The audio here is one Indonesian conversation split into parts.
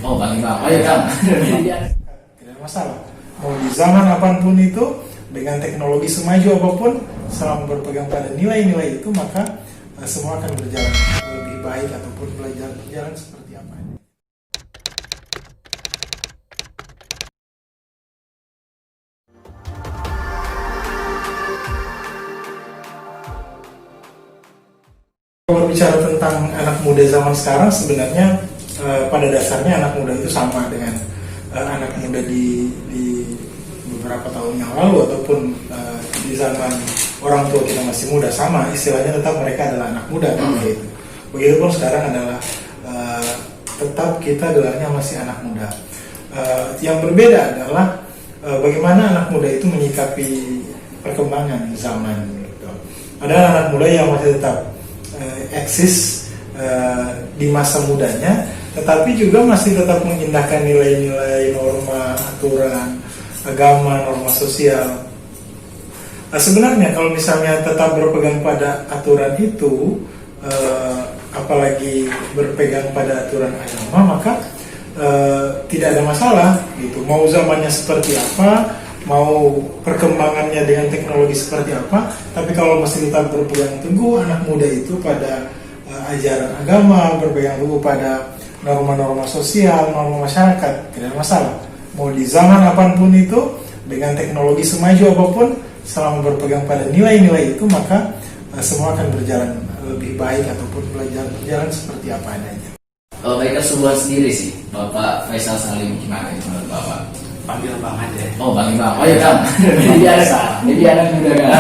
Oh, Bang Imam. Oh, iya, Kang. Tidak ada masalah. Mau di zaman apapun itu, dengan teknologi semaju apapun, selama berpegang pada nilai-nilai itu, maka semua akan berjalan lebih baik ataupun berjalan seperti apa. Kalau bicara tentang anak muda zaman sekarang, sebenarnya pada dasarnya anak muda itu sama dengan anak muda di beberapa tahun yang lalu ataupun di zaman orang tua kita masih muda, sama istilahnya, tetap mereka adalah anak muda kan gitu. Begitupun sekarang adalah tetap kita gelarnya masih anak muda. Yang berbeda adalah bagaimana anak muda itu menyikapi perkembangan zaman gitu. Ada anak muda yang masih tetap eksis di masa mudanya, tetapi juga masih tetap mengindahkan nilai-nilai, norma, aturan, agama, norma sosial. Sebenarnya kalau misalnya tetap berpegang pada aturan itu, apalagi berpegang pada aturan agama, maka tidak ada masalah gitu. Mau zamannya seperti apa, mau perkembangannya dengan teknologi seperti apa, tapi kalau masih tetap berpegang teguh anak muda itu pada ajaran agama, berpegang teguh pada norma-norma sosial, norma masyarakat, tidak ada masalah. Mau di zaman apapun itu, dengan teknologi semaju apapun, selama berpegang pada nilai-nilai itu, maka semua akan berjalan lebih baik ataupun berjalan seperti apa adanya. Kalau baik keseluruhan sendiri sih, Bapak Faisal Salim, gimana itu menurut Bapak? Panggil Bang aja. Oh, Bang Imam. Oh, iya, Kang. Jadi anak muda, kan?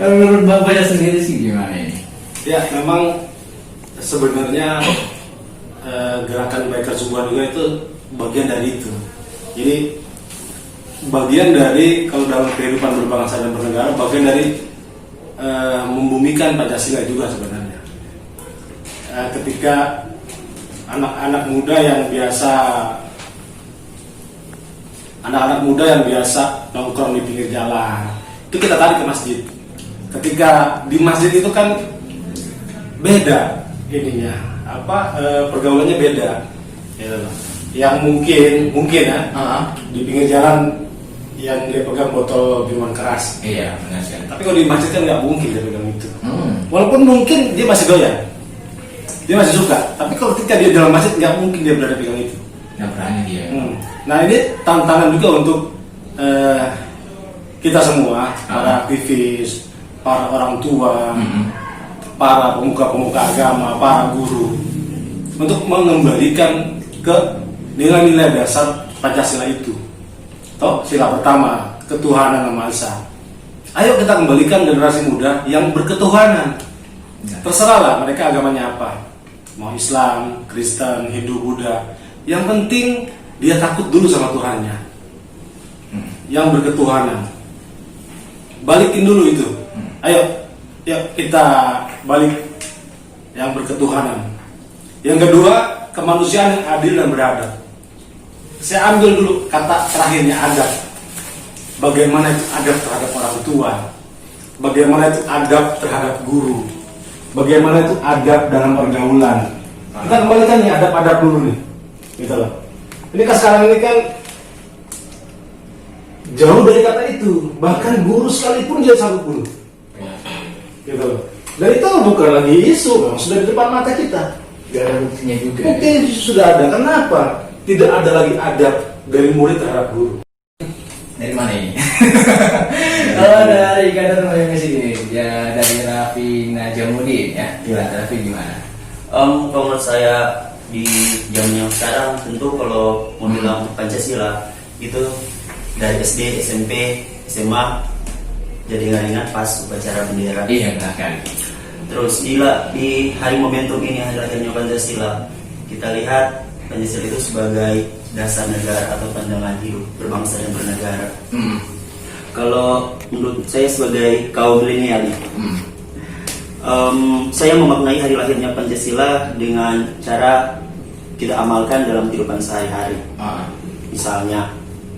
Kalau menurut Bapaknya sendiri sih gimana ini? Ya, memang sebenarnya gerakan biker subuhan juga itu bagian dari itu. Jadi bagian dari, kalau dalam kehidupan berbangsa dan bernegara, bagian dari membumikan Pancasila juga sebenarnya. Ketika anak-anak muda yang biasa nongkrong di pinggir jalan, itu kita tarik ke masjid. Ketika di masjid itu kan beda ininya, pergaulannya beda, gitu. Yang mungkin ya di pinggir jalan yang dia pegang botol minuman keras. Iya, benar sekali. Tapi kalau di masjid kan nggak mungkin dia pegang itu. Walaupun mungkin dia masih doyan, dia masih suka. Tapi kalau ketika dia dalam masjid, nggak mungkin dia berada pegang itu. Nggak berani dia. Nah, ini tantangan juga untuk kita semua, para aktivis, para orang tua, para pemuka-pemuka agama, para guru, untuk mengembalikan ke nilai-nilai dasar Pancasila itu. Toh, sila pertama, ketuhanan yang Maha Esa. Ayo kita kembalikan generasi muda yang berketuhanan. Terserahlah mereka agamanya apa, mau Islam, Kristen, Hindu, Buddha. Yang penting dia takut dulu sama Tuhannya, yang berketuhanan. Balikin dulu itu. Ayo kita balik yang berketuhanan. Yang kedua, kemanusiaan yang adil dan beradab. Saya ambil dulu kata terakhirnya, adab. Bagaimana itu adab terhadap orang tua, bagaimana itu adab terhadap guru, bagaimana itu adab dalam pergaulan. Kita kembalikan nih adab-adab dulu nih, gitu loh. Ini kan sekarang ini kan jauh dari kata itu, bahkan guru sekalipun dia sanggup bunuh, gitu loh. Dan itu bukan lagi isu, sudah di depan mata kita. Gak ada buktinya juga. Bukti sudah ada. Kenapa tidak ada lagi adab dari murid terhadap guru? Dari mana ini? Oh, dari kadar yang sini. Ya, dari Raffi Najamudin ya. Gimana Raffi, gimana? Kalau menurut saya di zaman yang sekarang, tentu kalau mau bilang Pancasila itu dari SD, SMP, SMA jadi nggak ingat pas upacara bendera. Iya, benar kan. Terus di hari momentum ini, hari lahirnya Pancasila, kita lihat Pancasila itu sebagai dasar negara atau pandangan hidup berbangsa dan bernegara. Kalau menurut saya sebagai kaum milenial, saya memaknai hari lahirnya Pancasila dengan cara kita amalkan dalam kehidupan sehari-hari. Misalnya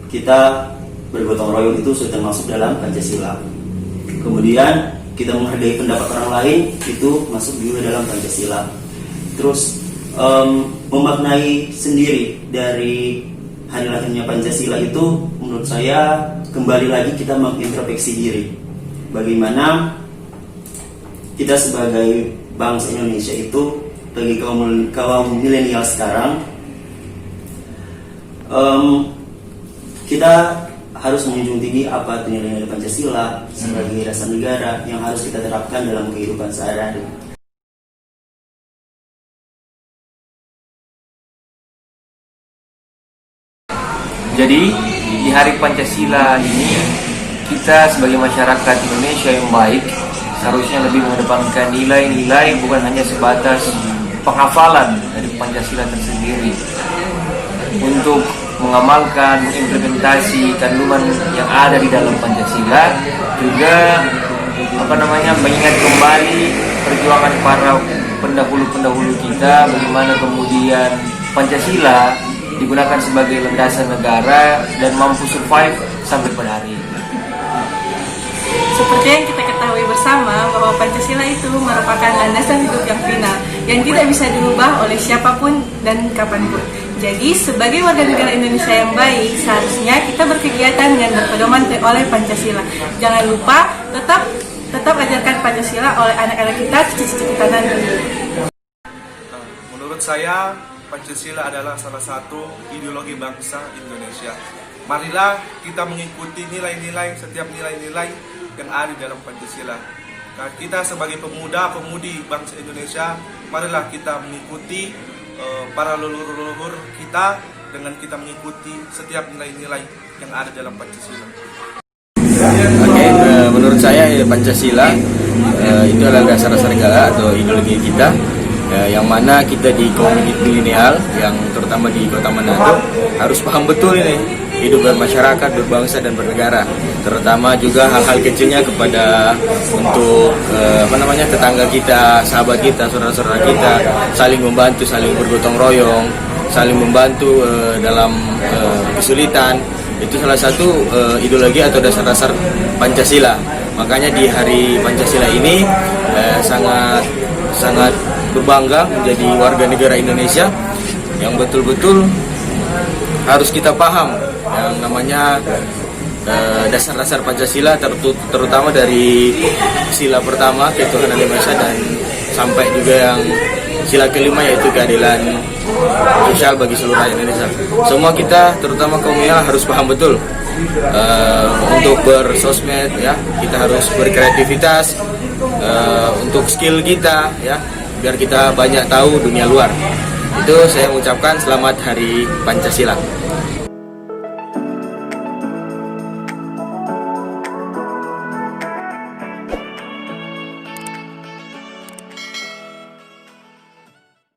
kita bergotong royong itu sudah termasuk dalam Pancasila. Kemudian kita menghargai pendapat orang lain itu masuk juga dalam Pancasila. Terus memaknai sendiri dari hari lahirnya Pancasila itu, menurut saya kembali lagi kita mengintrospeksi diri. Bagaimana kita sebagai bangsa Indonesia itu, bagi kaum milenial sekarang, kita harus menjunjung tinggi apa nilai-nilai Pancasila sebagai dasar negara yang harus kita terapkan dalam kehidupan sehari-hari. Jadi di hari Pancasila ini kita sebagai masyarakat Indonesia yang baik seharusnya lebih mengedepankan nilai-nilai, bukan hanya sebatas penghafalan dari Pancasila tersendiri, untuk mengamalkan, mengimplementasi kandungan yang ada di dalam Pancasila, juga mengingat kembali perjuangan para pendahulu-pendahulu kita, bagaimana kemudian Pancasila digunakan sebagai landasan negara dan mampu survive sampai pada hari ini. Seperti yang kita ketahui bersama bahwa Pancasila itu merupakan landasan hidup yang final, yang tidak bisa dirubah oleh siapapun dan kapanpun. Jadi sebagai warga negara Indonesia yang baik, seharusnya kita berkegiatan dengan berpedoman oleh Pancasila. Jangan lupa tetap ajarkan Pancasila oleh anak-anak kita, cucu-cucu kita nanti. Menurut saya, Pancasila adalah salah satu ideologi bangsa Indonesia. Marilah kita mengikuti setiap nilai-nilai yang ada di dalam Pancasila. Nah, kita sebagai pemuda-pemudi bangsa Indonesia, marilah kita mengikuti para leluhur kita dengan kita mengikuti setiap nilai-nilai yang ada dalam Pancasila. Oke, menurut saya Pancasila itu adalah dasar-dasar negara atau ideologi kita, yang mana kita di komunitas milenial yang terutama di Kota Manado harus paham betul ini hidup bermasyarakat, berbangsa dan bernegara, terutama juga hal-hal kecilnya kepada untuk tetangga kita, sahabat kita, saudara-saudara kita, saling membantu, saling bergotong royong, saling membantu dalam kesulitan. Itu salah satu ideologi atau dasar-dasar Pancasila. Makanya di hari Pancasila ini sangat berbangga menjadi warga negara Indonesia yang betul-betul harus kita paham yang namanya dasar-dasar Pancasila, terutama dari sila pertama ketuhanan yang Maha Esa dan sampai juga yang sila kelima yaitu keadilan sosial bagi seluruh rakyat Indonesia. Semua kita, terutama kaum milenial, harus paham betul untuk bersosmed, ya, kita harus berkreativitas untuk skill kita, ya, biar kita banyak tahu dunia luar. Itu saya mengucapkan selamat Hari Pancasila.